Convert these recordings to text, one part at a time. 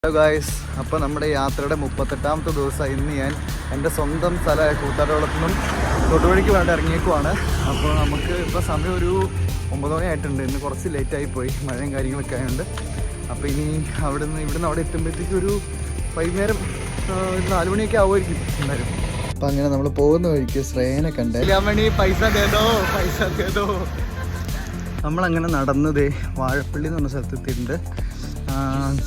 Hello guys, അപ്പോൾ നമ്മുടെ യാത്രയുടെ 38ാമത്തെ ദിവസമായി. ഇന്ന് ഞാൻ എൻ്റെ സ്വന്തം സ്ഥലമായ കൂത്താട്ടോളത്തു നിന്നും തൊടുപുഴയ്ക്ക് വേണ്ടി ഇറങ്ങിയേക്കുവാണ്. അപ്പോൾ നമുക്ക് ഇപ്പോൾ സമയം ഒരു 9 മണിയായിട്ടുണ്ട്. ഇന്ന് കുറച്ച് ലേറ്റായിപ്പോയി, മഴയും കാര്യങ്ങളൊക്കെ ആയതുകൊണ്ട്. അപ്പോൾ ഇനി ഇവിടുന്ന് അവിടെ എത്തുമ്പോഴത്തേക്കും ഒരു വൈകുന്നേരം 4 മണിയൊക്കെ ആവുമായിരിക്കും എന്തായാലും. അപ്പം അങ്ങനെ നമ്മൾ പോകുന്ന വഴിക്ക് ശ്രേയനെ കണ്ടേ പൈസ തേതോ. നമ്മളങ്ങനെ നടന്നതേ വാഴപ്പള്ളി എന്ന് പറഞ്ഞ സ്ഥലത്ത് എത്തിയിട്ടുണ്ട്.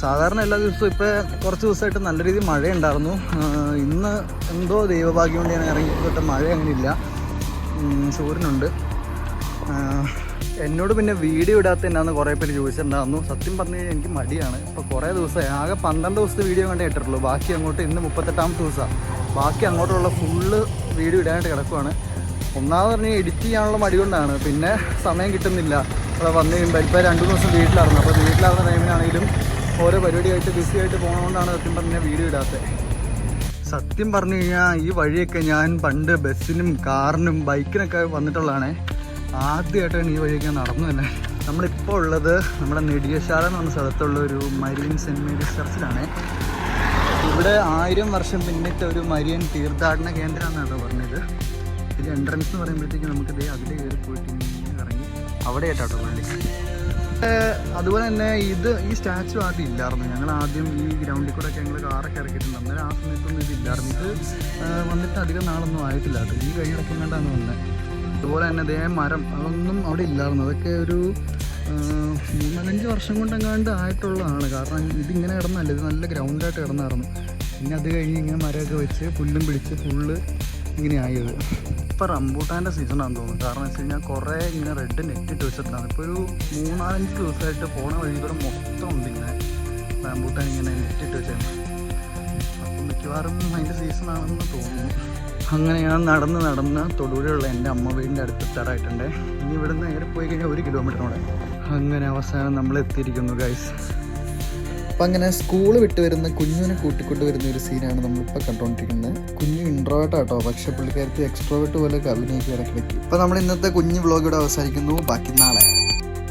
സാധാരണ എല്ലാ ദിവസവും ഇപ്പോൾ കുറച്ച് ദിവസമായിട്ട് നല്ല രീതിയിൽ മഴയുണ്ടായിരുന്നു. ഇന്ന് എന്തോ ദൈവഭാഗ്യം കൊണ്ട് ഞാൻ ഇറങ്ങിയിട്ട് മഴ അങ്ങനെ ഇല്ല, സൂര്യനുണ്ട്. എന്നോട് പിന്നെ വീഡിയോ ഇടാത്ത എന്നാന്ന് കുറേ പേര് ചോദിച്ചിട്ടുണ്ടായിരുന്നു. സത്യം പറഞ്ഞു കഴിഞ്ഞാൽ എനിക്ക് മടിയാണ്. ഇപ്പോൾ കുറേ ദിവസമായി, ആകെ 12 ദിവസത്തെ വീഡിയോ കണ്ടേ ഇട്ടിട്ടുള്ളൂ. ബാക്കി അങ്ങോട്ട് ഇന്ന് 38ാമത്തെ ദിവസമാണ്. ബാക്കി അങ്ങോട്ടുള്ള ഫുള്ള് വീഡിയോ ഇടാനായിട്ട് കിടക്കുവാണ്. ഒന്നാമത് പറഞ്ഞാൽ എഡിറ്റ് ചെയ്യാനുള്ള മടി കൊണ്ടാണ്. പിന്നെ സമയം കിട്ടുന്നില്ല. അവിടെ വന്നു കഴിയുമ്പോൾ ഇപ്പോൾ 2 ദിവസം വീട്ടിലായിരുന്നു. അപ്പോൾ വീട്ടിലാവുന്ന ടൈമിനാണെങ്കിലും ഓരോ പരിപാടിയായിട്ട് ബിസി ആയിട്ട് പോകുന്നതുകൊണ്ടാണ് സത്യം പറഞ്ഞാൽ വീഡിയോ ഇടാത്തത്. സത്യം പറഞ്ഞു കഴിഞ്ഞാൽ ഈ വഴിയൊക്കെ ഞാൻ പണ്ട് ബസ്സിനും കാറിനും ബൈക്കിനൊക്കെ വന്നിട്ടുള്ളതാണ്. ആദ്യമായിട്ടാണ് ഈ വഴിയൊക്കെ നടന്നു തന്നെ. നമ്മളിപ്പോൾ ഉള്ളത് നമ്മുടെ നെടിയശാല എന്ന് പറഞ്ഞ സ്ഥലത്തുള്ള ഒരു മരിയൻ സെൻറ്റ് മേരീസ് ചർച്ചിലാണ്. ഇവിടെ 1000 വർഷം പിന്നിട്ട ഒരു മരിയൻ തീർത്ഥാടന കേന്ദ്രമാണെന്നാണ് പറഞ്ഞത്. ഇതിൽ എൻട്രൻസ് എന്ന് പറയുമ്പോഴത്തേക്കും നമുക്ക് അതിൽ കയറി പോയിട്ട് ഇറങ്ങി അവിടെ ആയിട്ടോ പള്ളി. അതുപോലെ തന്നെ ഈ സ്റ്റാച്ചു ആദ്യം ഇല്ലായിരുന്നു. ഞങ്ങൾ ആദ്യം ഈ ഗ്രൗണ്ടിൽ കൂടെ ഒക്കെ ഞങ്ങൾ കാറൊക്കെ ഇറക്കിയിട്ടുണ്ട്. അന്നേരം ആ സമയത്തൊന്നും ഇതില്ലായിരുന്നു. ഇത് വന്നിട്ട് അധികം നാളൊന്നും ആയിട്ടില്ല. അത് ഈ കഴിഞ്ഞിടയ്ക്കും കണ്ടാന്ന് വന്നത്. അതുപോലെ തന്നെ മരം അതൊന്നും അവിടെ ഇല്ലായിരുന്നു. അതൊക്കെ ഒരു 3-5 വർഷം കൊണ്ടെങ്ങാണ്ട് ആയിട്ടുള്ളതാണ്. കാരണം ഇതിങ്ങനെ കിടന്നല്ല, ഇത് നല്ല ഗ്രൗണ്ടായിട്ട് കിടന്നായിരുന്നു. പിന്നെ അത് കഴിഞ്ഞ് ഇങ്ങനെ മരമൊക്കെ വെച്ച് പുല്ലും പിടിച്ച് ഫുള്ള് ഇങ്ങനെ ആയത്. ഇപ്പോൾ റംബൂട്ടാൻ്റെ സീസണാണെന്ന് തോന്നുന്നു. കാരണം വെച്ച് കഴിഞ്ഞാൽ കുറേ ഇങ്ങനെ റെഡ് നെറ്റിട്ട് വെച്ചിട്ടുണ്ടാകും. ഇപ്പോൾ ഒരു 3-4 ദിവസമായിട്ട് പോണ വഴി കൂടെ മൊത്തം ഉണ്ട് ഇങ്ങനെ റംബൂട്ടാൻ ഇങ്ങനെ നെറ്റിട്ട് വെച്ചാൽ. അപ്പം മിക്കവാറും അതിൻ്റെ സീസണാണെന്ന് തോന്നുന്നു. അങ്ങനെ ഞാൻ നടന്ന് തൊടുപുഴയുള്ള എൻ്റെ അമ്മ വീടിൻ്റെ അടുത്തെത്താറായിട്ടുണ്ട്. ഇനി ഇവിടുന്ന് നേരെ പോയി കഴിഞ്ഞാൽ 1 കിലോമീറ്റർ കൂടെ. അങ്ങനെ അവസാനം നമ്മൾ എത്തിയിരിക്കുന്നു ഗൈസ്. അപ്പം അങ്ങനെ സ്കൂൾ വിട്ട് വരുന്ന കുഞ്ഞിനെ കൂട്ടിക്കൊണ്ട് വരുന്ന ഒരു സീനാണ് നമ്മളിപ്പോൾ കണ്ടുകൊണ്ടിരിക്കുന്നത്. കുഞ്ഞു ഇൻട്രോവേർട്ടാട്ടോ, പക്ഷെ പുള്ളിക്കാരത്തി എക്സ്ട്രോവേർട്ട് പോലെ അഭിനയിക്കുക ഇടയ്ക്കിടയ്ക്ക്. അപ്പോൾ നമ്മൾ ഇന്നത്തെ കുഞ്ഞു വ്ളോഗ് ഇവിടെ അവസാനിക്കുന്നു. ബാക്കി നാളെ.